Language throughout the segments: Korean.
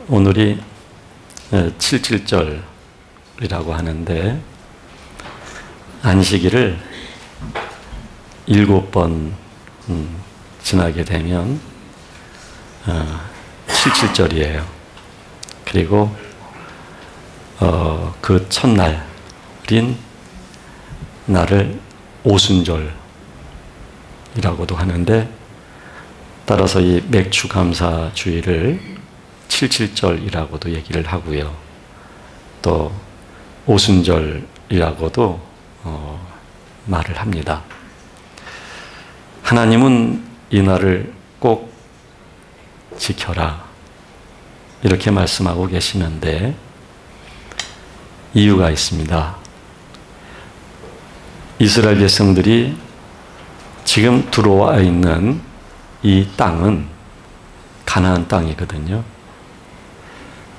오늘이 77절이라고 하는데 안식일을 7번 지나게 되면 77절이에요. 그리고 그 첫날인 날을 오순절이라고도 하는데, 따라서 이 맥추감사 주일을 77절이라고도 얘기를 하고요. 또 오순절이라고도 말을 합니다. 하나님은 이 날을 꼭 지켜라 이렇게 말씀하고 계시는데 이유가 있습니다. 이스라엘 백성들이 지금 들어와 있는 이 땅은 가나안 땅이거든요.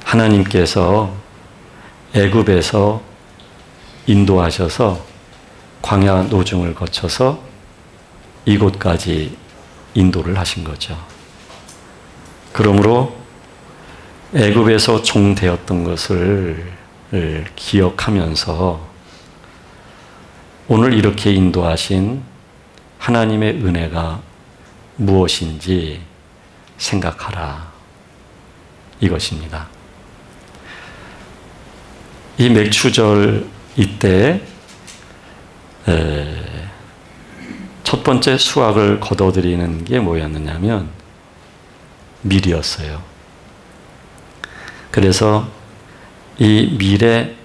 하나님께서 애굽에서 인도하셔서 광야 노중을 거쳐서 이곳까지 인도를 하신 거죠. 그러므로 애굽에서 종되었던 것을 기억하면서 오늘 이렇게 인도하신 하나님의 은혜가 무엇인지 생각하라, 이것입니다. 이 맥추절 이때 첫 번째 수확을 거둬들이는 게 뭐였느냐면 밀이었어요. 그래서 이 밀의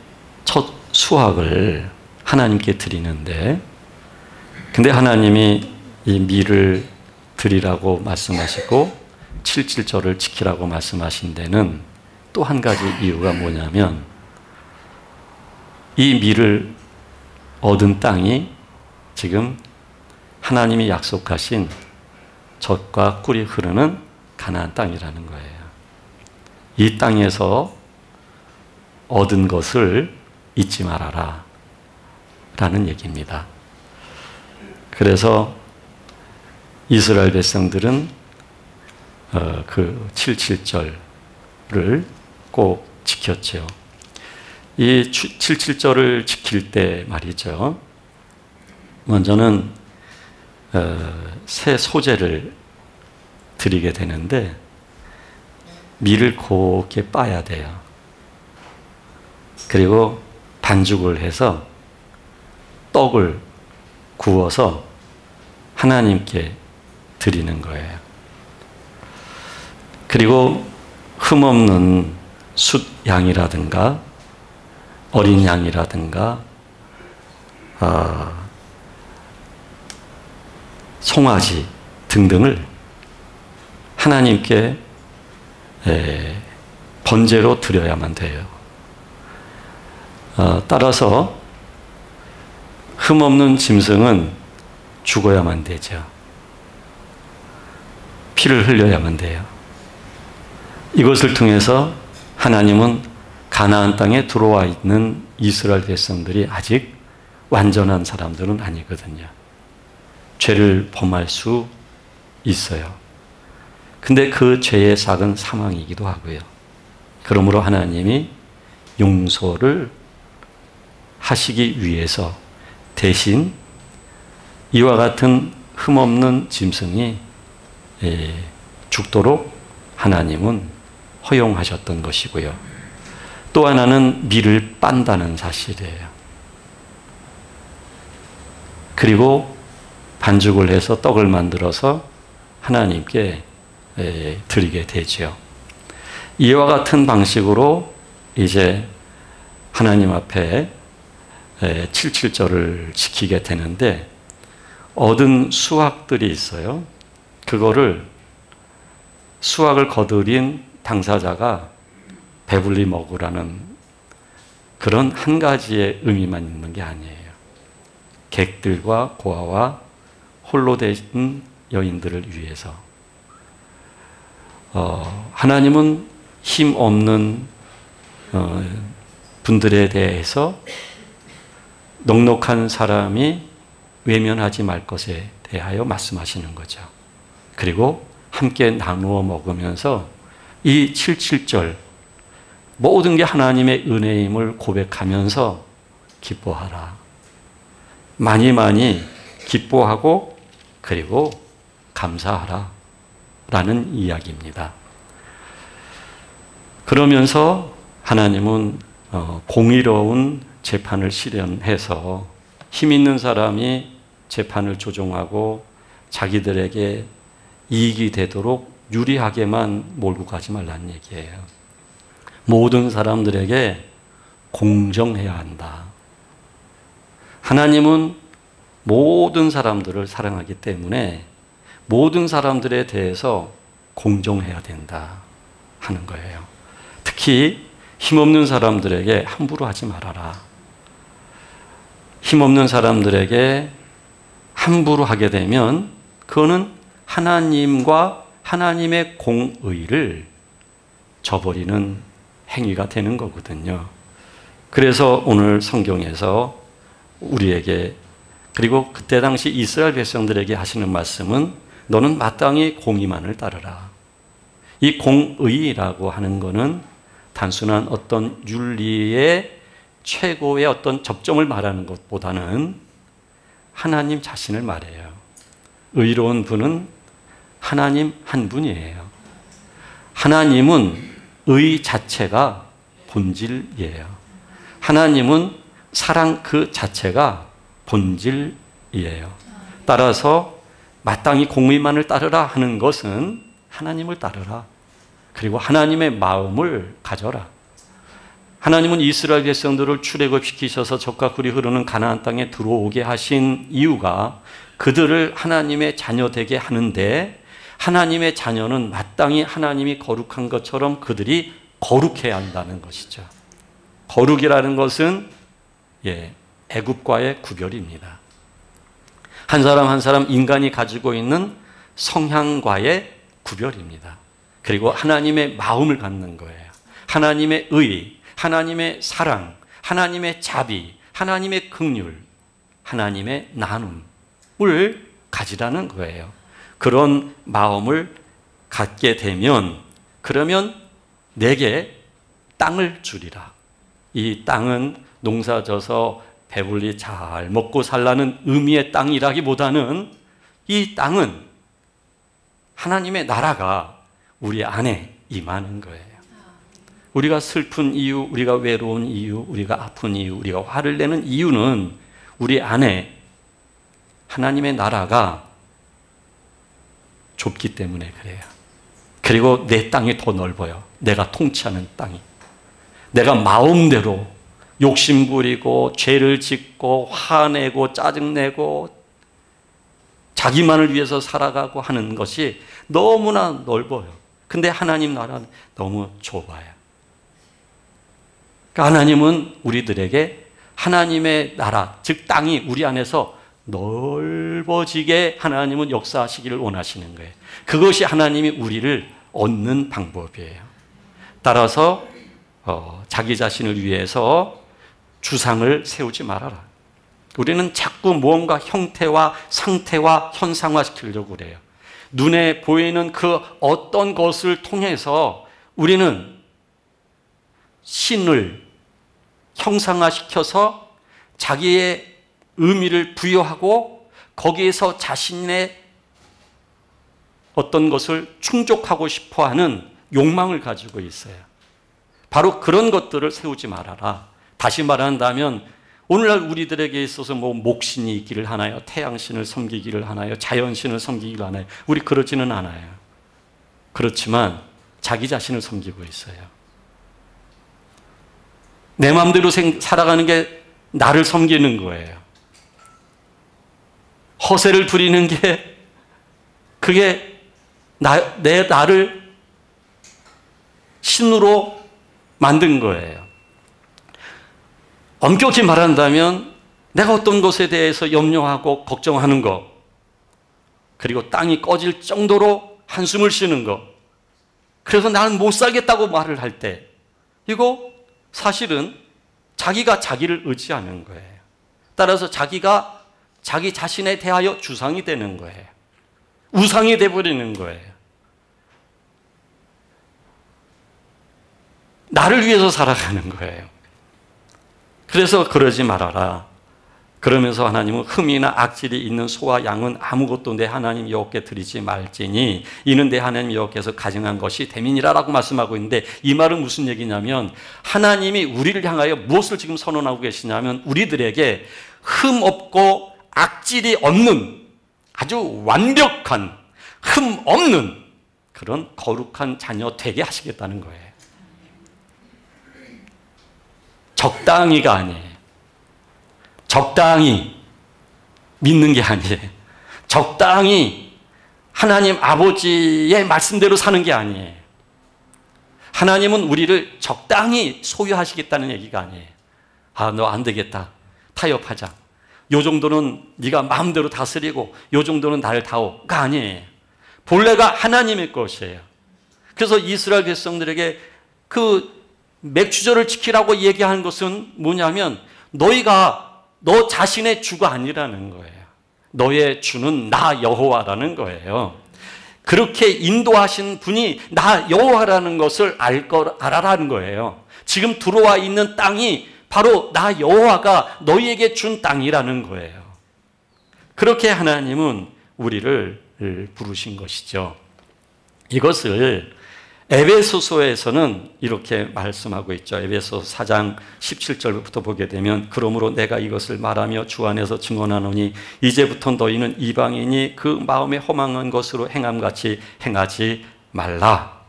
첫 수확을 하나님께 드리는데, 근데 하나님이 이 밀을 드리라고 말씀하시고 77절을 지키라고 말씀하신 데는 또 한 가지 이유가 뭐냐면, 이 밀을 얻은 땅이 지금 하나님이 약속하신 젖과 꿀이 흐르는 가나안 땅이라는 거예요. 이 땅에서 얻은 것을 잊지 말아라 라는 얘기입니다. 그래서 이스라엘 백성들은 그 77절을 꼭 지켰죠. 이 77절을 지킬 때 말이죠, 먼저는 새 소재를 드리게 되는데 밀을 곱게 빻아야 돼요. 그리고 반죽을 해서 떡을 구워서 하나님께 드리는 거예요. 그리고 흠없는 숫양이라든가 어린 양이라든가 송아지 등등을 하나님께 번제로 드려야만 돼요. 따라서 흠없는 짐승은 죽어야만 되죠. 피를 흘려야만 돼요. 이것을 통해서 하나님은 가나안 땅에 들어와 있는 이스라엘 백성들이 아직 완전한 사람들은 아니거든요. 죄를 범할 수 있어요. 근데 그 죄의 삭은 사망이기도 하고요. 그러므로 하나님이 용서를 하시기 위해서 대신 이와 같은 흠없는 짐승이 죽도록 하나님은 허용하셨던 것이고요. 또 하나는 밀을 빤다는 사실이에요. 그리고 반죽을 해서 떡을 만들어서 하나님께 드리게 되죠. 이와 같은 방식으로 이제 하나님 앞에 77절을 지키게 되는데, 얻은 수확들이 있어요. 그거를 수확을 거두린 당사자가 배불리 먹으라는 그런 한 가지의 의미만 있는 게 아니에요. 객들과 고아와 홀로 된 여인들을 위해서. 하나님은 힘 없는 분들에 대해서 넉넉한 사람이 외면하지 말 것에 대하여 말씀하시는 거죠. 그리고 함께 나누어 먹으면서 이 77절 모든 게 하나님의 은혜임을 고백하면서 기뻐하라. 많이 많이 기뻐하고 그리고 감사하라 라는 이야기입니다. 그러면서 하나님은 공의로운 재판을 실현해서 힘 있는 사람이 재판을 조종하고 자기들에게 이익이 되도록 유리하게만 몰고 가지 말라는 얘기예요. 모든 사람들에게 공정해야 한다. 하나님은 모든 사람들을 사랑하기 때문에 모든 사람들에 대해서 공정해야 된다 하는 거예요. 특히 힘없는 사람들에게 함부로 하지 말아라. 힘없는 사람들에게 함부로 하게 되면 그거는 하나님과 하나님의 공의를 저버리는 행위가 되는 거거든요. 그래서 오늘 성경에서 우리에게 그리고 그때 당시 이스라엘 백성들에게 하시는 말씀은 너는 마땅히 공의만을 따르라. 이 공의라고 하는 것은 단순한 어떤 윤리의 최고의 어떤 접점을 말하는 것보다는 하나님 자신을 말해요. 의로운 분은 하나님 한 분이에요. 하나님은 의 자체가 본질이에요. 하나님은 사랑 그 자체가 본질이에요. 따라서 마땅히 공의만을 따르라 하는 것은 하나님을 따르라. 그리고 하나님의 마음을 가져라. 하나님은 이스라엘 백성들을 출애굽시키셔서 적과 꿀이 흐르는 가나안 땅에 들어오게 하신 이유가 그들을 하나님의 자녀 되게 하는데 하나님의 자녀는 마땅히 하나님이 거룩한 것처럼 그들이 거룩해야 한다는 것이죠. 거룩이라는 것은 애굽과의 구별입니다. 한 사람 한 사람 인간이 가지고 있는 성향과의 구별입니다. 그리고 하나님의 마음을 갖는 거예요. 하나님의 의, 하나님의 사랑, 하나님의 자비, 하나님의 긍휼, 하나님의 나눔을 가지라는 거예요. 그런 마음을 갖게 되면 그러면 내게 땅을 주리라. 이 땅은 농사져서 배불리 잘 먹고 살라는 의미의 땅이라기보다는 이 땅은 하나님의 나라가 우리 안에 임하는 거예요. 우리가 슬픈 이유, 우리가 외로운 이유, 우리가 아픈 이유, 우리가 화를 내는 이유는 우리 안에 하나님의 나라가 좁기 때문에 그래요. 그리고 내 땅이 더 넓어요. 내가 통치하는 땅이. 내가 마음대로 욕심 부리고 죄를 짓고 화내고 짜증내고 자기만을 위해서 살아가고 하는 것이 너무나 넓어요. 근데 하나님 나라는 너무 좁아요. 그러니까 하나님은 우리들에게 하나님의 나라, 즉 땅이 우리 안에서 넓어지게 하나님은 역사하시기를 원하시는 거예요. 그것이 하나님이 우리를 얻는 방법이에요. 따라서 자기 자신을 위해서 주상을 세우지 말아라. 우리는 자꾸 무언가 형태와 상태와 현상화시키려고 그래요. 눈에 보이는 그 어떤 것을 통해서 우리는 신을 형상화시켜서 자기의 의미를 부여하고 거기에서 자신의 어떤 것을 충족하고 싶어하는 욕망을 가지고 있어요. 바로 그런 것들을 세우지 말아라. 다시 말한다면 오늘날 우리들에게 있어서 뭐 목신이 있기를 하나요? 태양신을 섬기기를 하나요? 자연신을 섬기기를 하나요? 우리 그러지는 않아요. 그렇지만 자기 자신을 섬기고 있어요. 내 마음대로 살아가는 게 나를 섬기는 거예요. 허세를 부리는 게 그게 나를 신으로 만든 거예요. 엄격히 말한다면 내가 어떤 것에 대해서 염려하고 걱정하는 것, 그리고 땅이 꺼질 정도로 한숨을 쉬는 것, 그래서 나는 못 살겠다고 말을 할 때 이거 사실은 자기가 자기를 의지하는 거예요. 따라서 자기가 자기 자신에 대하여 주상이 되는 거예요. 우상이 되어버리는 거예요. 나를 위해서 살아가는 거예요. 그래서 그러지 말아라. 그러면서 하나님은 흠이나 악질이 있는 소와 양은 아무것도 내 하나님 여호와께 드리지 말지니 이는 내 하나님 여호와께서 가증한 것이 됨이니라라고 말씀하고 있는데, 이 말은 무슨 얘기냐면 하나님이 우리를 향하여 무엇을 지금 선언하고 계시냐면 우리들에게 흠 없고 악질이 없는 아주 완벽한 흠 없는 그런 거룩한 자녀 되게 하시겠다는 거예요. 적당히가 아니에요. 적당히 믿는 게 아니에요. 적당히 하나님 아버지의 말씀대로 사는 게 아니에요. 하나님은 우리를 적당히 소유하시겠다는 얘기가 아니에요. 아, 너 안 되겠다. 타협하자. 요 정도는 네가 마음대로 다스리고 요 정도는 나를 다오가 아니에요. 본래가 하나님의 것이에요. 그래서 이스라엘 백성들에게 그 맥주절을 지키라고 얘기하는 것은 뭐냐면 너희가 너 자신의 주가 아니라는 거예요. 너의 주는 나 여호와라는 거예요. 그렇게 인도하신 분이 나 여호와라는 것을 알아라는 거예요. 지금 들어와 있는 땅이 바로 나 여호와가 너희에게 준 땅이라는 거예요. 그렇게 하나님은 우리를 부르신 것이죠. 이것을 에베소서에서는 이렇게 말씀하고 있죠. 에베소 4장 17절부터 보게 되면 그러므로 내가 이것을 말하며 주 안에서 증언하노니 이제부터 너희는 이방인이 그 마음에 허망한 것으로 행함같이 행하지 말라.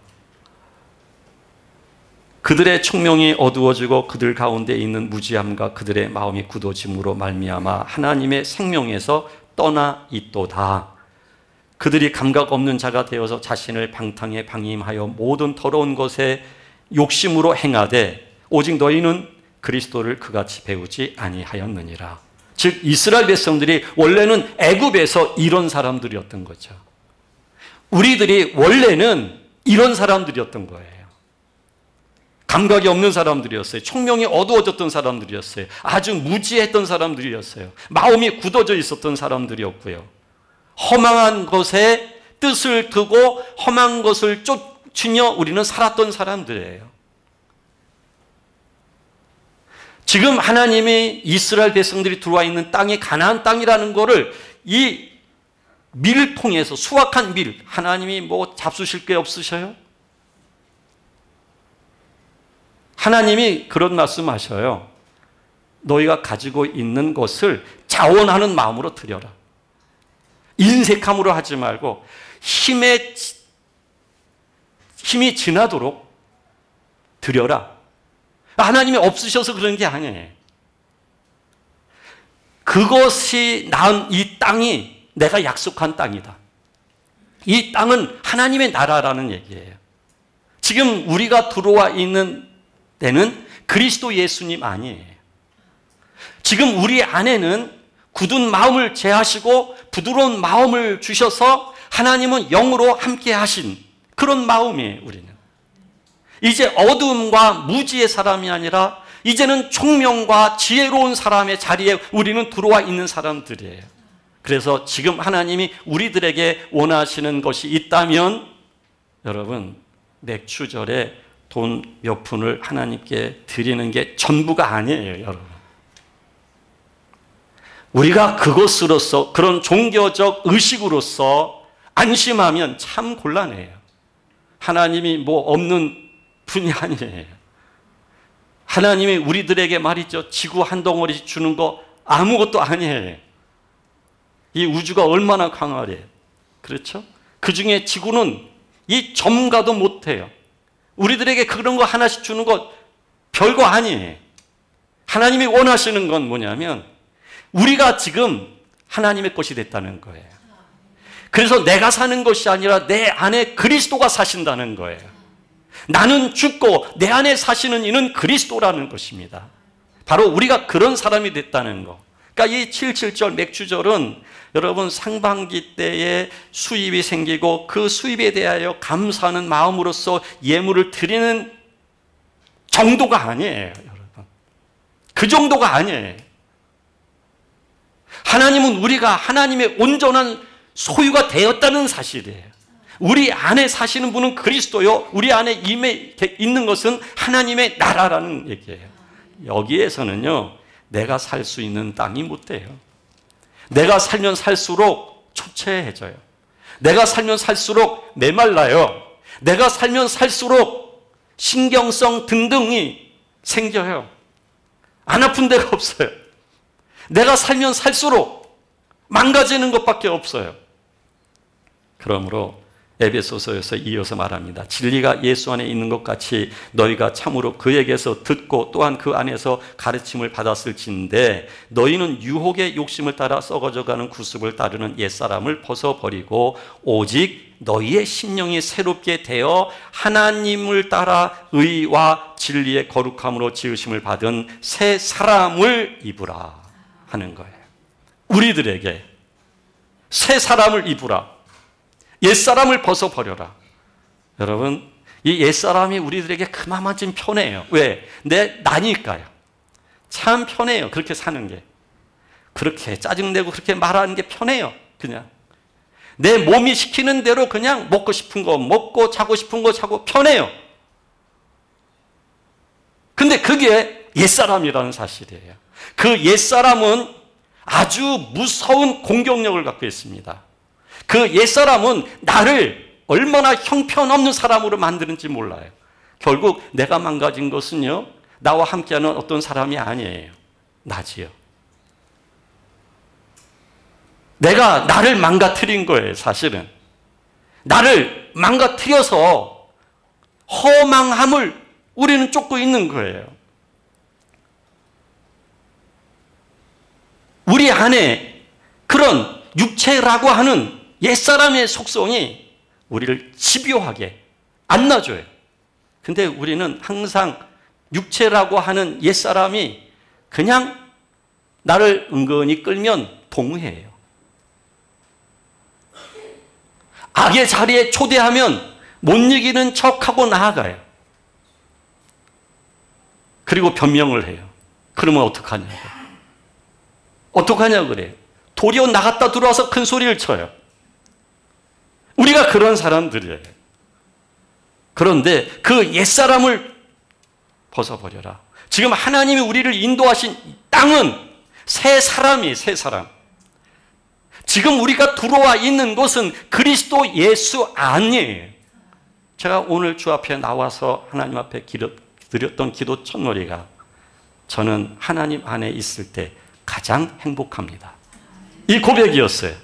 그들의 총명이 어두워지고 그들 가운데 있는 무지함과 그들의 마음이 굳어짐으로 말미암아 하나님의 생명에서 떠나 있도다. 그들이 감각 없는 자가 되어서 자신을 방탕에 방임하여 모든 더러운 것에 욕심으로 행하되 오직 너희는 그리스도를 그같이 배우지 아니하였느니라. 즉 이스라엘 백성들이 원래는 애굽에서 이런 사람들이었던 거죠. 우리들이 원래는 이런 사람들이었던 거예요. 감각이 없는 사람들이었어요. 총명이 어두워졌던 사람들이었어요. 아주 무지했던 사람들이었어요. 마음이 굳어져 있었던 사람들이었고요. 허망한 것에 뜻을 두고 험한 것을 쫓으며 우리는 살았던 사람들이에요. 지금 하나님이 이스라엘 백성들이 들어와 있는 땅이 가나안 땅이라는 것을 이 밀을 통해서, 수확한 밀, 하나님이 뭐 잡수실 게 없으셔요? 하나님이 그런 말씀하셔요. 너희가 가지고 있는 것을 자원하는 마음으로 드려라. 인색함으로 하지 말고 힘이 지나도록 드려라. 하나님이 없으셔서 그런 게 아니에요. 그것이 낳은 이 땅이 내가 약속한 땅이다. 이 땅은 하나님의 나라라는 얘기예요. 지금 우리가 들어와 있는 데는 그리스도 예수님 아니에요. 지금 우리 안에는 굳은 마음을 제하시고 부드러운 마음을 주셔서 하나님은 영으로 함께 하신 그런 마음이에요. 우리는 이제 어두움과 무지의 사람이 아니라 이제는 총명과 지혜로운 사람의 자리에 우리는 들어와 있는 사람들이에요. 그래서 지금 하나님이 우리들에게 원하시는 것이 있다면 여러분, 맥주절에 돈 몇 푼을 하나님께 드리는 게 전부가 아니에요. 여러분, 우리가 그것으로서, 그런 종교적 의식으로서 안심하면 참 곤란해요. 하나님이 뭐 없는 분이 아니에요. 하나님이 우리들에게 말이죠, 지구 한 덩어리 주는 거 아무것도 아니에요. 이 우주가 얼마나 강하래요. 그렇죠? 그 중에 지구는 이 점가도 못해요. 우리들에게 그런 거 하나씩 주는 거 별거 아니에요. 하나님이 원하시는 건 뭐냐면 우리가 지금 하나님의 것이 됐다는 거예요. 그래서 내가 사는 것이 아니라 내 안에 그리스도가 사신다는 거예요. 나는 죽고 내 안에 사시는 이는 그리스도라는 것입니다. 바로 우리가 그런 사람이 됐다는 거. 그러니까 이 77절 맥주절은 여러분 상반기 때에 수입이 생기고 그 수입에 대하여 감사하는 마음으로써 예물을 드리는 정도가 아니에요. 여러분, 그 정도가 아니에요. 하나님은 우리가 하나님의 온전한 소유가 되었다는 사실이에요. 우리 안에 사시는 분은 그리스도요, 우리 안에 임해 있는 것은 하나님의 나라라는 얘기예요. 여기에서는요, 내가 살 수 있는 땅이 못 돼요. 내가 살면 살수록 초췌해져요. 내가 살면 살수록 메말라요. 내가 살면 살수록 신경성 등등이 생겨요. 안 아픈 데가 없어요. 내가 살면 살수록 망가지는 것밖에 없어요. 그러므로 에베소서에서 이어서 말합니다. 진리가 예수 안에 있는 것 같이 너희가 참으로 그에게서 듣고 또한 그 안에서 가르침을 받았을진데 너희는 유혹의 욕심을 따라 썩어져가는 구습을 따르는 옛사람을 벗어버리고 오직 너희의 심령이 새롭게 되어 하나님을 따라 의와 진리의 거룩함으로 지으심을 받은 새 사람을 입으라 하는 거예요. 우리들에게 새 사람을 입으라. 옛사람을 벗어버려라. 여러분, 이 옛사람이 우리들에게 그만큼 편해요. 왜? 나니까요. 참 편해요. 그렇게 사는 게. 그렇게 짜증내고 그렇게 말하는 게 편해요. 그냥. 내 몸이 시키는 대로 그냥 먹고 싶은 거 먹고 자고 싶은 거 자고 편해요. 근데 그게 옛사람이라는 사실이에요. 그 옛사람은 아주 무서운 공격력을 갖고 있습니다. 그 옛사람은 나를 얼마나 형편없는 사람으로 만드는지 몰라요. 결국 내가 망가진 것은요, 나와 함께하는 어떤 사람이 아니에요. 나지요. 내가 나를 망가뜨린 거예요, 사실은. 나를 망가뜨려서 허망함을 우리는 쫓고 있는 거예요. 우리 안에 그런 육체라고 하는 옛사람의 속성이 우리를 집요하게 안 놔줘요. 근데 우리는 항상 육체라고 하는 옛사람이 그냥 나를 은근히 끌면 동의해요. 악의 자리에 초대하면 못 이기는 척하고 나아가요. 그리고 변명을 해요. 그러면 어떡하냐고. 어떡하냐고 그래요. 도리어 나갔다 들어와서 큰 소리를 쳐요. 우리가 그런 사람들이에요. 그런데 그 옛사람을 벗어버려라. 지금 하나님이 우리를 인도하신 땅은 새 사람이에요. 새 사람. 지금 우리가 들어와 있는 곳은 그리스도 예수 안이에요. 제가 오늘 주 앞에 나와서 하나님 앞에 드렸던 기도 첫머리가 저는 하나님 안에 있을 때 가장 행복합니다. 이 고백이었어요.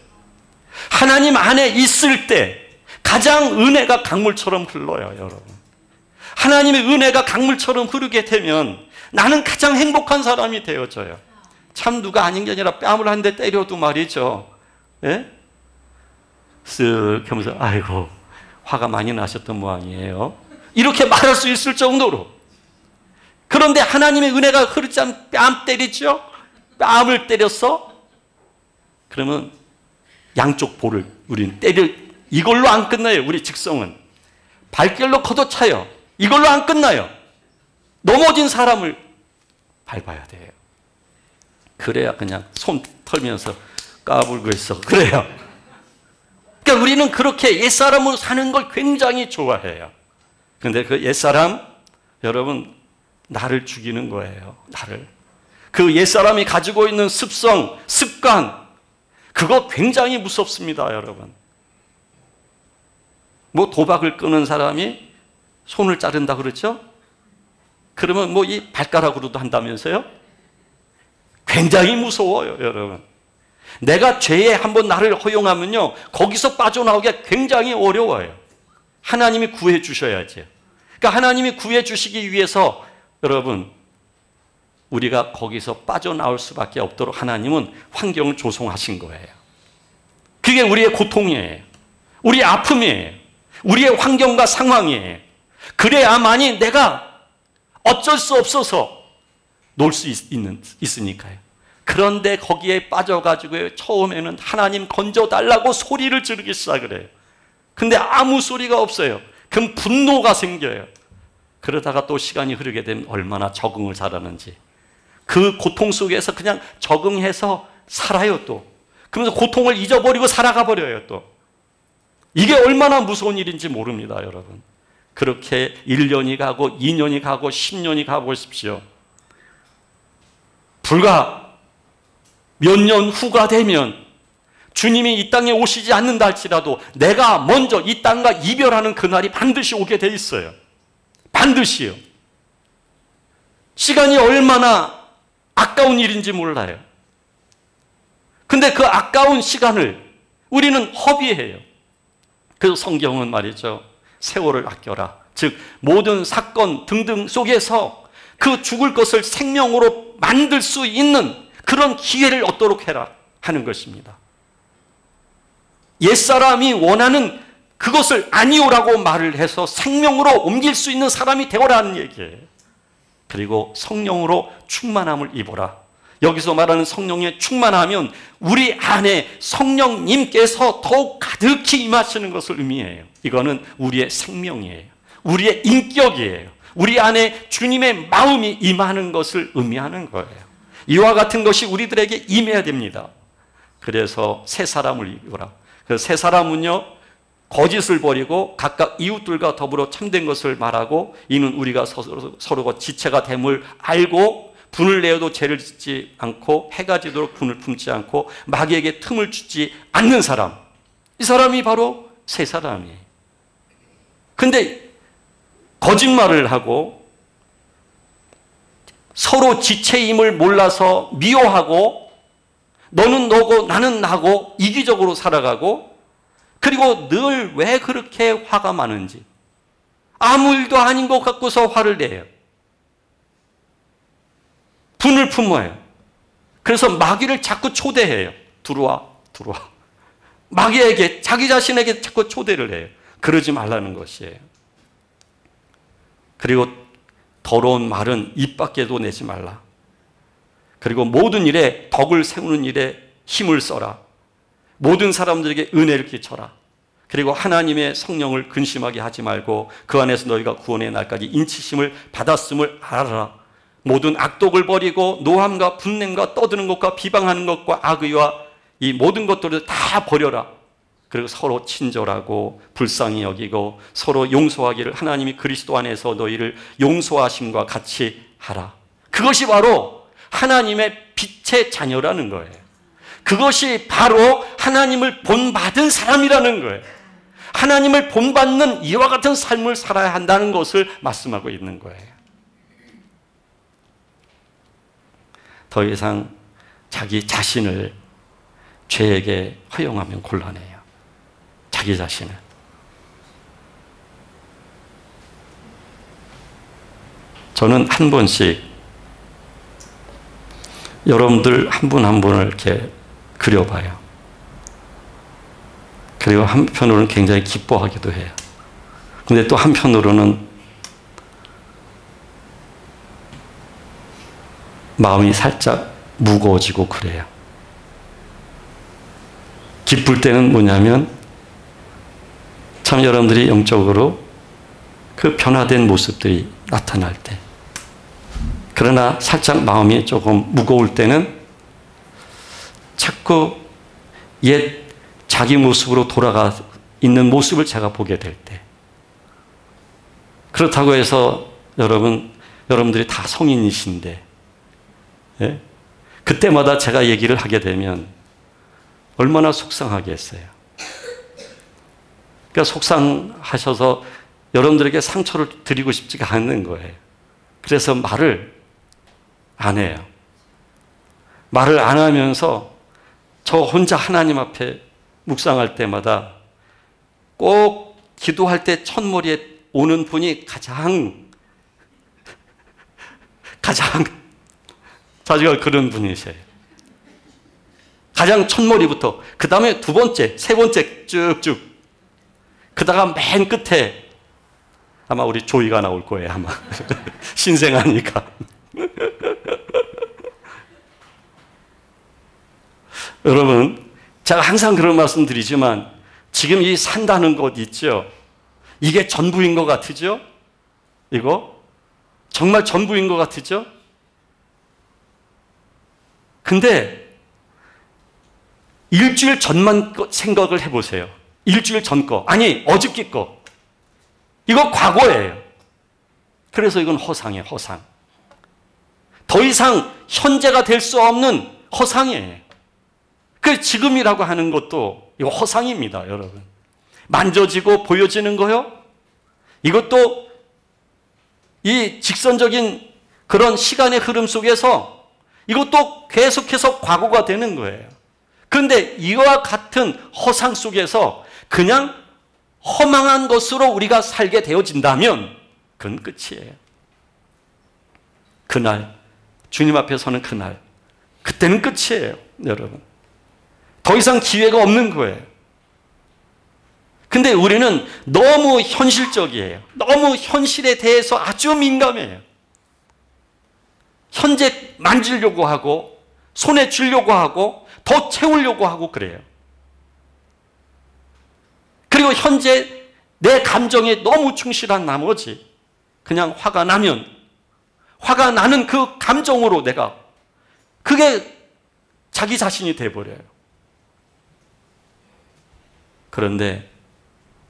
하나님 안에 있을 때 가장 은혜가 강물처럼 흘러요, 여러분. 하나님의 은혜가 강물처럼 흐르게 되면 나는 가장 행복한 사람이 되어져요. 참 누가 아닌 게 아니라 뺨을 한 대 때려도 말이죠. 예? 쓱 하면서 아이고 화가 많이 나셨던 모양이에요. 이렇게 말할 수 있을 정도로. 그런데 하나님의 은혜가 흐르지 않으면 뺨 때리죠? 뺨을 때렸어? 그러면 양쪽 볼을 우리는 이걸로 안 끝나요. 우리 직성은 발길로 걷어차요. 이걸로 안 끝나요. 넘어진 사람을 밟아야 돼요. 그래야 그냥 손 털면서 까불고 있어. 그래요. 그러니까 우리는 그렇게 옛사람으로 사는 걸 굉장히 좋아해요. 그런데 그 옛사람, 여러분, 나를 죽이는 거예요. 나를. 그 옛사람이 가지고 있는 습성, 습관, 그거 굉장히 무섭습니다, 여러분. 뭐 도박을 끄는 사람이 손을 자른다 그러죠? 그러면 뭐 이 발가락으로도 한다면서요? 굉장히 무서워요, 여러분. 내가 죄에 한번 나를 허용하면요, 거기서 빠져나오기가 굉장히 어려워요. 하나님이 구해 주셔야죠. 그러니까 하나님이 구해 주시기 위해서 여러분, 우리가 거기서 빠져나올 수밖에 없도록 하나님은 환경을 조성하신 거예요. 그게 우리의 고통이에요. 우리의 아픔이에요. 우리의 환경과 상황이에요. 그래야만이 내가 어쩔 수 없어서 놀 수 있으니까요. 그런데 거기에 빠져가지고 처음에는 하나님 건져달라고 소리를 지르기 시작을 해요. 근데 아무 소리가 없어요. 그럼 분노가 생겨요. 그러다가 또 시간이 흐르게 되면 얼마나 적응을 잘하는지. 그 고통 속에서 그냥 적응해서 살아요 또. 그러면서 고통을 잊어버리고 살아가 버려요 또. 이게 얼마나 무서운 일인지 모릅니다, 여러분. 그렇게 1년이 가고 2년이 가고 10년이 가보십시오. 불과 몇 년 후가 되면 주님이 이 땅에 오시지 않는다 할지라도 내가 먼저 이 땅과 이별하는 그날이 반드시 오게 돼 있어요. 반드시요. 시간이 얼마나 아까운 일인지 몰라요. 근데 그 아까운 시간을 우리는 허비해요. 그래서 성경은 말이죠, 세월을 아껴라. 즉 모든 사건 등등 속에서 그 죽을 것을 생명으로 만들 수 있는 그런 기회를 얻도록 해라 하는 것입니다. 옛사람이 원하는 그것을 아니오라고 말을 해서 생명으로 옮길 수 있는 사람이 되어라는 얘기예요. 그리고 성령으로 충만함을 입어라. 여기서 말하는 성령의 충만하면 우리 안에 성령님께서 더욱 가득히 임하시는 것을 의미해요. 이거는 우리의 생명이에요. 우리의 인격이에요. 우리 안에 주님의 마음이 임하는 것을 의미하는 거예요. 이와 같은 것이 우리들에게 임해야 됩니다. 그래서 새 사람을 입어라. 그 새 사람은요, 거짓을 버리고 각각 이웃들과 더불어 참된 것을 말하고, 이는 우리가 서로가 지체가 됨을 알고 분을 내어도 죄를 짓지 않고 해가 지도록 분을 품지 않고 마귀에게 틈을 주지 않는 사람, 이 사람이 바로 새 사람이에요. 근데 거짓말을 하고 서로 지체임을 몰라서 미워하고 너는 너고 나는 나고 이기적으로 살아가고, 그리고 늘 왜 그렇게 화가 많은지, 아무 일도 아닌 것 같고서 화를 내요. 분을 품어요. 그래서 마귀를 자꾸 초대해요. 들어와, 들어와. 마귀에게, 자기 자신에게 자꾸 초대를 해요. 그러지 말라는 것이에요. 그리고 더러운 말은 입 밖에도 내지 말라. 그리고 모든 일에, 덕을 세우는 일에 힘을 써라. 모든 사람들에게 은혜를 끼쳐라. 그리고 하나님의 성령을 근심하게 하지 말고 그 안에서 너희가 구원의 날까지 인치심을 받았음을 알아라. 모든 악독을 버리고 노함과 분냄과 떠드는 것과 비방하는 것과 악의와 이 모든 것들을 다 버려라. 그리고 서로 친절하고 불쌍히 여기고 서로 용서하기를 하나님이 그리스도 안에서 너희를 용서하심과 같이 하라. 그것이 바로 하나님의 빛의 자녀라는 거예요. 그것이 바로 하나님을 본받은 사람이라는 거예요. 하나님을 본받는 이와 같은 삶을 살아야 한다는 것을 말씀하고 있는 거예요. 더 이상 자기 자신을 죄에게 허용하면 곤란해요. 자기 자신을. 저는 한 번씩 여러분들 한 분 한 분을 이렇게 그려봐요. 그리고 한편으로는 굉장히 기뻐하기도 해요. 근데 또 한편으로는 마음이 살짝 무거워지고 그래요. 기쁠 때는 뭐냐면 참 여러분들이 영적으로 그 변화된 모습들이 나타날 때. 그러나 살짝 마음이 조금 무거울 때는 자꾸 옛 자기 모습으로 돌아가 있는 모습을 제가 보게 될 때. 그렇다고 해서 여러분들이 다 성인이신데, 예? 그때마다 제가 얘기를 하게 되면 얼마나 속상하겠어요. 그러니까 속상하셔서 여러분들에게 상처를 드리고 싶지가 않는 거예요. 그래서 말을 안 해요. 말을 안 하면서 저 혼자 하나님 앞에 묵상할 때마다 꼭 기도할 때 첫머리에 오는 분이 가장 자기가 그런 분이세요. 가장 첫머리부터, 그 다음에 두 번째, 세 번째 쭉쭉, 그다가 맨 끝에 아마 우리 조이가 나올 거예요. 아마 신생아니까. 여러분, 제가 항상 그런 말씀 드리지만 지금 이 산다는 것 있죠? 이게 전부인 것 같으죠? 이거? 정말 전부인 것 같으죠? 근데 일주일 전만 생각을 해보세요. 일주일 전 거, 아니 어저께 거. 이거 과거예요. 그래서 이건 허상이에요. 허상. 더 이상 현재가 될 수 없는 허상이에요. 그 지금이라고 하는 것도 이거 허상입니다, 여러분. 만져지고 보여지는 거요. 이것도 이 직선적인 그런 시간의 흐름 속에서 이것도 계속해서 과거가 되는 거예요. 그런데 이와 같은 허상 속에서 그냥 허망한 것으로 우리가 살게 되어진다면 그건 끝이에요. 그날, 주님 앞에 서는 그날, 그때는 끝이에요, 여러분. 더 이상 기회가 없는 거예요. 근데 우리는 너무 현실적이에요. 너무 현실에 대해서 아주 민감해요. 현재 만지려고 하고, 손에 쥐려고 하고, 더 채우려고 하고 그래요. 그리고 현재 내 감정에 너무 충실한 나머지 그냥 화가 나면 화가 나는 그 감정으로 내가 그게 자기 자신이 돼버려요. 그런데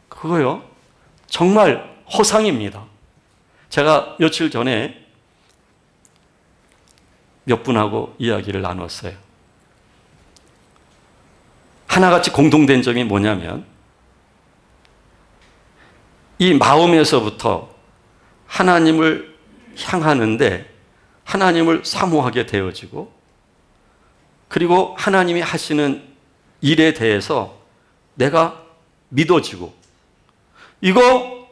그거요 정말 허상입니다. 제가 며칠 전에 몇 분하고 이야기를 나눴어요. 하나같이 공통된 점이 뭐냐면 이 마음에서부터 하나님을 향하는데 하나님을 사모하게 되어지고 그리고 하나님이 하시는 일에 대해서 내가 믿어지고 이거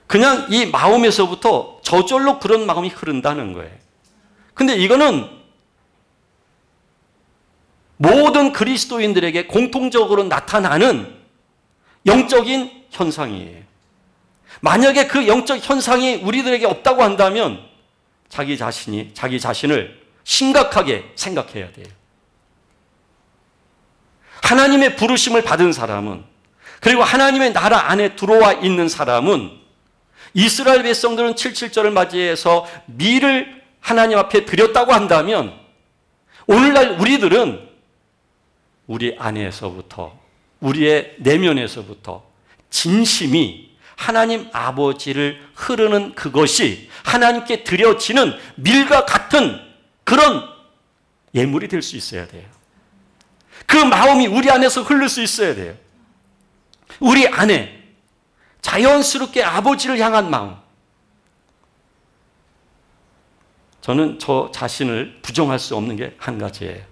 그냥 이 마음에서부터 저절로 그런 마음이 흐른다는 거예요. 근데 이거는 모든 그리스도인들에게 공통적으로 나타나는 영적인 현상이에요. 만약에 그 영적 현상이 우리들에게 없다고 한다면 자기 자신을 심각하게 생각해야 돼요. 하나님의 부르심을 받은 사람은 그리고 하나님의 나라 안에 들어와 있는 사람은 이스라엘 백성들은 77절을 맞이해서 미를 하나님 앞에 드렸다고 한다면 오늘날 우리들은 우리 안에서부터 우리의 내면에서부터 진심이 하나님 아버지를 흐르는 그것이 하나님께 드려지는 밀과 같은 그런 예물이 될 수 있어야 돼요. 그 마음이 우리 안에서 흐를 수 있어야 돼요. 우리 안에 자연스럽게 아버지를 향한 마음. 저는 저 자신을 부정할 수 없는 게 한 가지예요.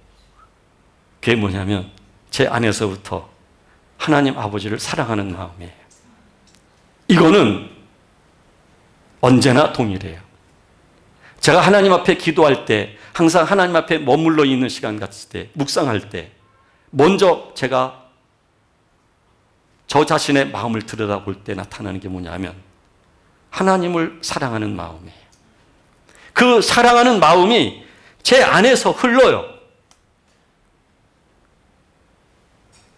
그게 뭐냐면 제 안에서부터 하나님 아버지를 사랑하는 마음이에요. 이거는 언제나 동일해요. 제가 하나님 앞에 기도할 때 항상 하나님 앞에 머물러 있는 시간 같을 때 묵상할 때 먼저 제가 저 자신의 마음을 들여다볼 때 나타나는 게 뭐냐면 하나님을 사랑하는 마음이에요. 그 사랑하는 마음이 제 안에서 흘러요.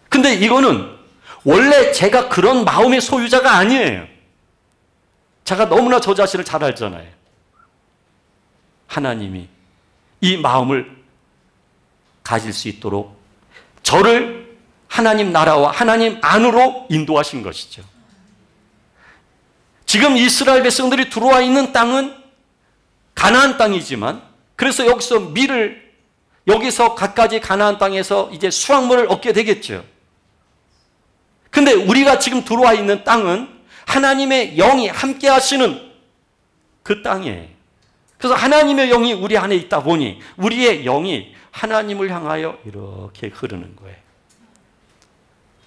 근데 이거는 원래 제가 그런 마음의 소유자가 아니에요. 제가 너무나 저 자신을 잘 알잖아요. 하나님이 이 마음을 가질 수 있도록 저를 하나님 나라와 하나님 안으로 인도하신 것이죠. 지금 이스라엘 백성들이 들어와 있는 땅은 가나안 땅이지만 그래서 여기서 밀을 여기서 갖가지 가나안 땅에서 이제 수확물을 얻게 되겠죠. 근데 우리가 지금 들어와 있는 땅은 하나님의 영이 함께 하시는 그 땅이에요. 그래서 하나님의 영이 우리 안에 있다 보니 우리의 영이 하나님을 향하여 이렇게 흐르는 거예요.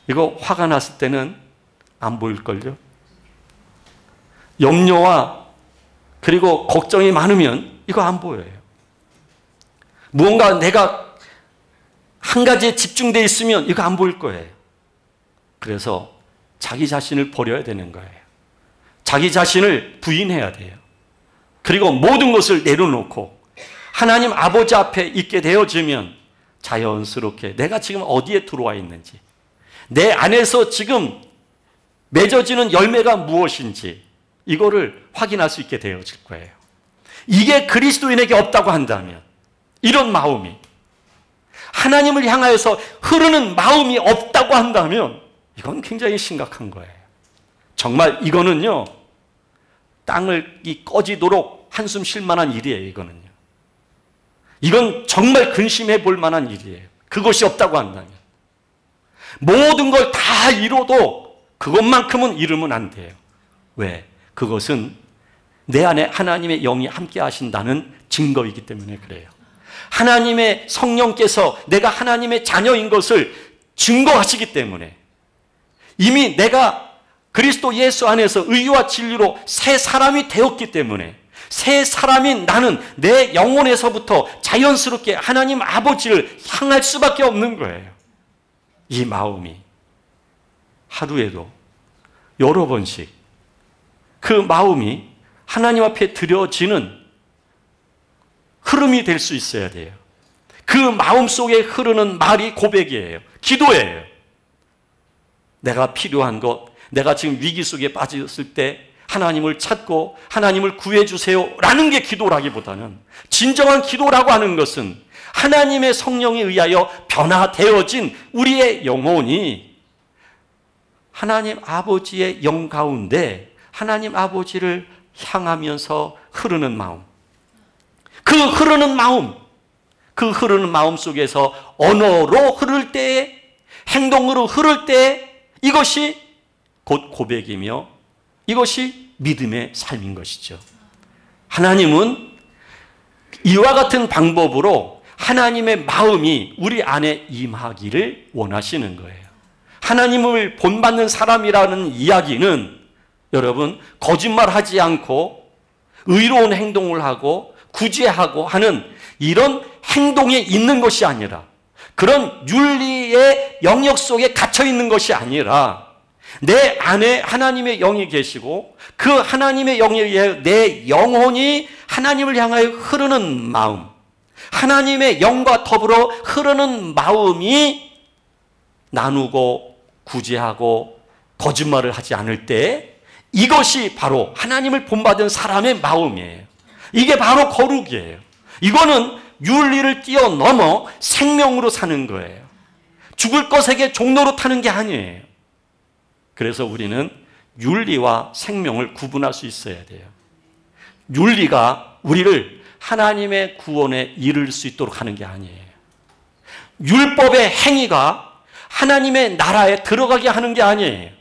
이거 화가 났을 때는 안 보일걸요? 염려와 그리고 걱정이 많으면 이거 안 보여요. 무언가 내가 한 가지에 집중되어 있으면 이거 안 보일 거예요. 그래서 자기 자신을 버려야 되는 거예요. 자기 자신을 부인해야 돼요. 그리고 모든 것을 내려놓고 하나님 아버지 앞에 있게 되어지면 자연스럽게 내가 지금 어디에 들어와 있는지 내 안에서 지금 맺어지는 열매가 무엇인지 이거를 확인할 수 있게 되어질 거예요. 이게 그리스도인에게 없다고 한다면 이런 마음이 하나님을 향하여서 흐르는 마음이 없다고 한다면 이건 굉장히 심각한 거예요. 정말 이거는요, 땅을 꺼지도록 한숨 쉴 만한 일이에요. 이건 정말 근심해 볼 만한 일이에요. 그것이 없다고 한다면. 모든 걸 다 이뤄도 그것만큼은 이루면 안 돼요. 왜? 그것은 내 안에 하나님의 영이 함께 하신다는 증거이기 때문에 그래요. 하나님의 성령께서 내가 하나님의 자녀인 것을 증거하시기 때문에, 이미 내가 그리스도 예수 안에서 의와 진리로 새 사람이 되었기 때문에, 새 사람인 나는 내 영혼에서부터 자연스럽게 하나님 아버지를 향할 수밖에 없는 거예요. 이 마음이 하루에도 여러 번씩 그 마음이 하나님 앞에 드려지는 흐름이 될 수 있어야 돼요. 그 마음 속에 흐르는 말이 고백이에요. 기도예요. 내가 필요한 것, 내가 지금 위기 속에 빠졌을 때 하나님을 찾고 하나님을 구해주세요 라는 게 기도라기보다는, 진정한 기도라고 하는 것은 하나님의 성령에 의하여 변화되어진 우리의 영혼이 하나님 아버지의 영 가운데 하나님 아버지를 향하면서 흐르는 마음, 그 흐르는 마음 속에서 언어로 흐를 때, 행동으로 흐를 때, 이것이 곧 고백이며 이것이 믿음의 삶인 것이죠. 하나님은 이와 같은 방법으로 하나님의 마음이 우리 안에 임하기를 원하시는 거예요. 하나님을 본받는 사람이라는 이야기는 여러분, 거짓말하지 않고 의로운 행동을 하고 구제하고 하는 이런 행동에 있는 것이 아니라, 그런 윤리의 영역 속에 갇혀 있는 것이 아니라, 내 안에 하나님의 영이 계시고 그 하나님의 영에 의해 내 영혼이 하나님을 향하여 흐르는 마음, 하나님의 영과 더불어 흐르는 마음이 나누고 구제하고 거짓말을 하지 않을 때, 이것이 바로 하나님을 본받은 사람의 마음이에요. 이게 바로 거룩이에요. 이거는 윤리를 뛰어넘어 생명으로 사는 거예요. 죽을 것에게 종로로 타는 게 아니에요. 그래서 우리는 윤리와 생명을 구분할 수 있어야 돼요. 윤리가 우리를 하나님의 구원에 이를 수 있도록 하는 게 아니에요. 율법의 행위가 하나님의 나라에 들어가게 하는 게 아니에요.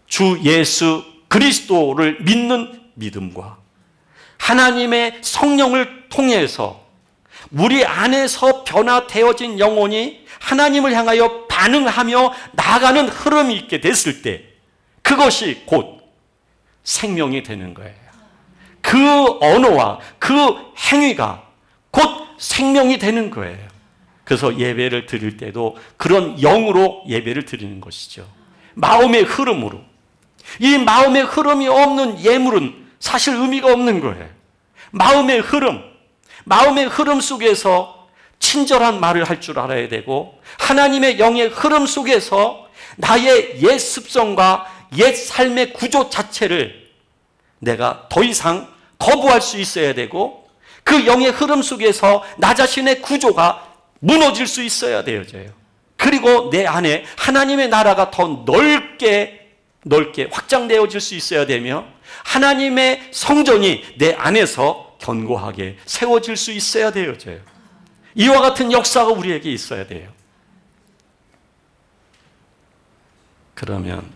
주 예수 그리스도를 믿는 믿음과 하나님의 성령을 통해서 우리 안에서 변화되어진 영혼이 하나님을 향하여 반응하며 나아가는 흐름이 있게 됐을 때, 그것이 곧 생명이 되는 거예요. 그 언어와 그 행위가 곧 생명이 되는 거예요. 그래서 예배를 드릴 때도 그런 영으로 예배를 드리는 것이죠. 마음의 흐름으로. 이 마음의 흐름이 없는 예물은 사실 의미가 없는 거예요. 마음의 흐름 속에서 친절한 말을 할 줄 알아야 되고, 하나님의 영의 흐름 속에서 나의 옛 습성과 옛 삶의 구조 자체를 내가 더 이상 거부할 수 있어야 되고, 그 영의 흐름 속에서 나 자신의 구조가 무너질 수 있어야 되어져요. 그리고 내 안에 하나님의 나라가 더 넓게 확장되어질 수 있어야 되며, 하나님의 성전이 내 안에서 견고하게 세워질 수 있어야 되어져요. 이와 같은 역사가 우리에게 있어야 돼요. 그러면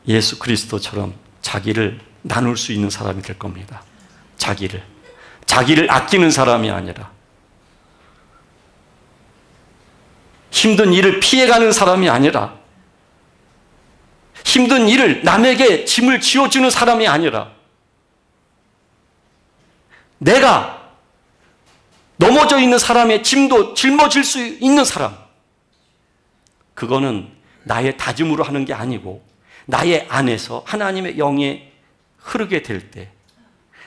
예수 그리스도처럼 자기를 나눌 수 있는 사람이 될 겁니다. 자기를 아끼는 사람이 아니라, 힘든 일을 피해가는 사람이 아니라, 힘든 일을 남에게 짐을 지어주는 사람이 아니라, 내가 넘어져 있는 사람의 짐도 짊어질 수 있는 사람, 그거는 나의 다짐으로 하는 게 아니고 나의 안에서 하나님의 영이 흐르게 될 때,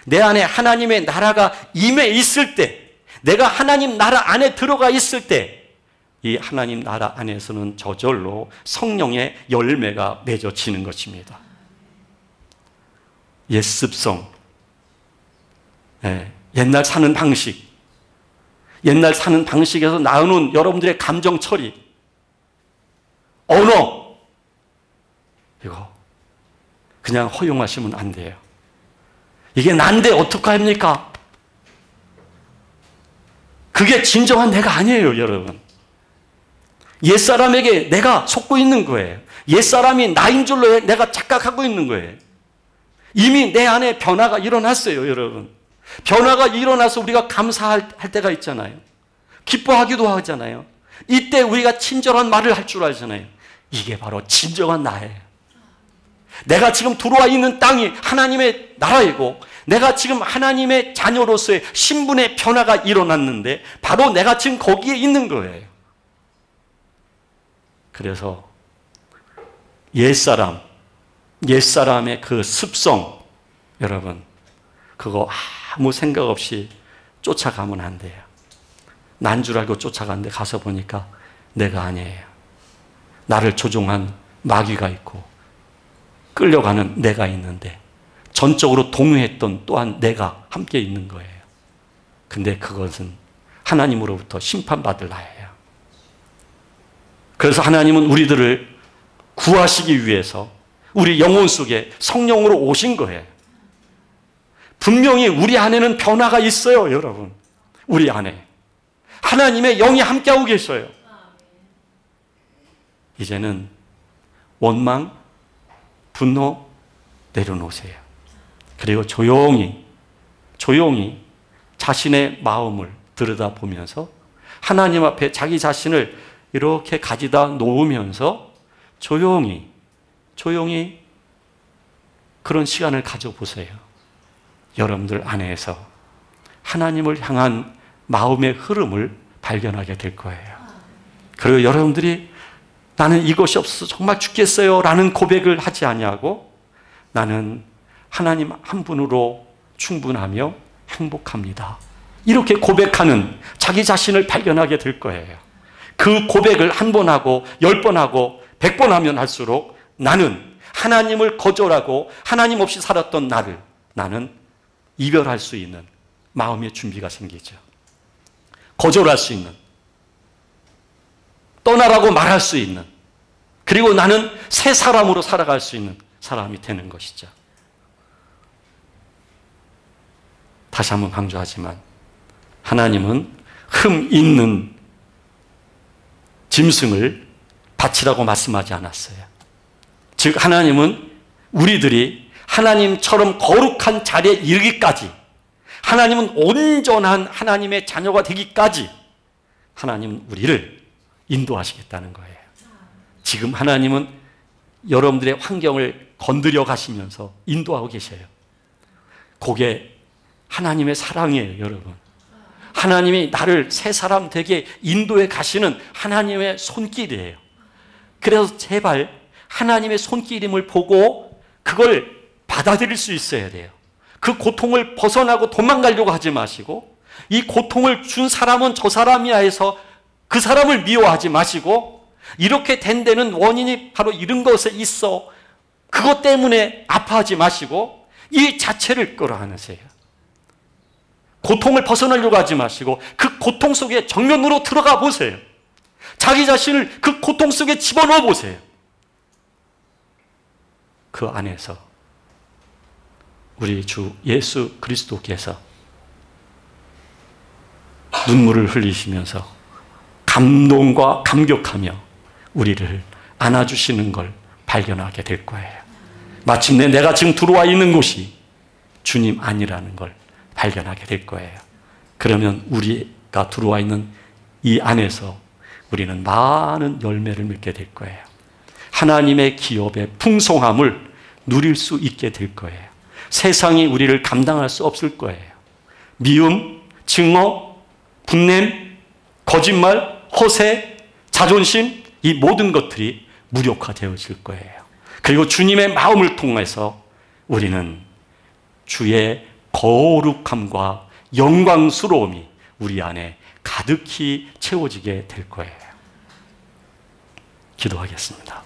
내 안에 하나님의 나라가 임해 있을 때, 내가 하나님 나라 안에 들어가 있을 때, 이 하나님 나라 안에서는 저절로 성령의 열매가 맺어지는 것입니다. 옛 습성, 옛날 사는 방식, 옛날 사는 방식에서 나오는 여러분들의 감정 처리, 언어, 이거 그냥 허용하시면 안 돼요. 이게 난데 어떡합니까? 그게 진정한 내가 아니에요, 여러분. 옛사람에게 내가 속고 있는 거예요. 옛사람이 나인 줄로 내가 착각하고 있는 거예요. 이미 내 안에 변화가 일어났어요, 여러분. 변화가 일어나서 우리가 감사할 때가 있잖아요. 기뻐하기도 하잖아요. 이때 우리가 친절한 말을 할 줄 알잖아요. 이게 바로 진정한 나예요. 내가 지금 들어와 있는 땅이 하나님의 나라이고 내가 지금 하나님의 자녀로서의 신분의 변화가 일어났는데 바로 내가 지금 거기에 있는 거예요. 그래서 옛사람의 그 습성, 여러분, 그거 아무 생각 없이 쫓아가면 안 돼요. 난 줄 알고 쫓아갔는데 가서 보니까 내가 아니에요. 나를 조종한 마귀가 있고 끌려가는 내가 있는데 전적으로 동요했던 또한 내가 함께 있는 거예요. 근데 그것은 하나님으로부터 심판받을 나예요. 그래서 하나님은 우리들을 구하시기 위해서 우리 영혼 속에 성령으로 오신 거예요. 분명히 우리 안에는 변화가 있어요, 여러분. 우리 안에 하나님의 영이 함께하고 계셔요. 이제는 원망, 분노 내려놓으세요. 그리고 조용히 자신의 마음을 들여다보면서 하나님 앞에 자기 자신을 이렇게 가지다 놓으면서 조용히 그런 시간을 가져보세요. 여러분들 안에서 하나님을 향한 마음의 흐름을 발견하게 될 거예요. 그리고 여러분들이 나는 이것이 없어서 정말 죽겠어요 라는 고백을 하지 아니하고 나는 하나님 한 분으로 충분하며 행복합니다. 이렇게 고백하는 자기 자신을 발견하게 될 거예요. 그 고백을 한 번 하고 10번 하고 100번 하면 할수록 나는 하나님을 거절하고 하나님 없이 살았던 나는 이별할 수 있는 마음의 준비가 생기죠. 거절할 수 있는, 떠나라고 말할 수 있는, 그리고 나는 새 사람으로 살아갈 수 있는 사람이 되는 것이죠. 다시 한번 강조하지만 하나님은 흠 있는 짐승을 바치라고 말씀하지 않았어요. 즉 하나님은 우리들이 하나님처럼 거룩한 자리에 이르기까지, 하나님은 온전한 하나님의 자녀가 되기까지 하나님은 우리를 인도하시겠다는 거예요. 지금 하나님은 여러분들의 환경을 건드려 가시면서 인도하고 계셔요. 그게 하나님의 사랑이에요, 여러분. 하나님이 나를 새 사람 되게 인도해 가시는 하나님의 손길이에요. 그래서 제발 하나님의 손길임을 보고 그걸 받아들일 수 있어야 돼요. 그 고통을 벗어나고 도망가려고 하지 마시고, 이 고통을 준 사람은 저 사람이야 해서 그 사람을 미워하지 마시고, 이렇게 된 데는 원인이 바로 이런 것에 있어, 그것 때문에 아파하지 마시고 이 자체를 끌어안으세요. 고통을 벗어나려고 하지 마시고 그 고통 속에 정면으로 들어가 보세요. 자기 자신을 그 고통 속에 집어넣어 보세요. 그 안에서 우리 주 예수 그리스도께서 눈물을 흘리시면서 감동과 감격하며 우리를 안아주시는 걸 발견하게 될 거예요. 마침내 내가 지금 들어와 있는 곳이 주님 아니라는 걸 발견하게 될 거예요. 그러면 우리가 들어와 있는 이 안에서 우리는 많은 열매를 맺게 될 거예요. 하나님의 기업의 풍성함을 누릴 수 있게 될 거예요. 세상이 우리를 감당할 수 없을 거예요. 미움, 증오, 분냄, 거짓말, 허세, 자존심, 이 모든 것들이 무력화되어질 거예요. 그리고 주님의 마음을 통해서 우리는 주의 거룩함과 영광스러움이 우리 안에 가득히 채워지게 될 거예요. 기도하겠습니다.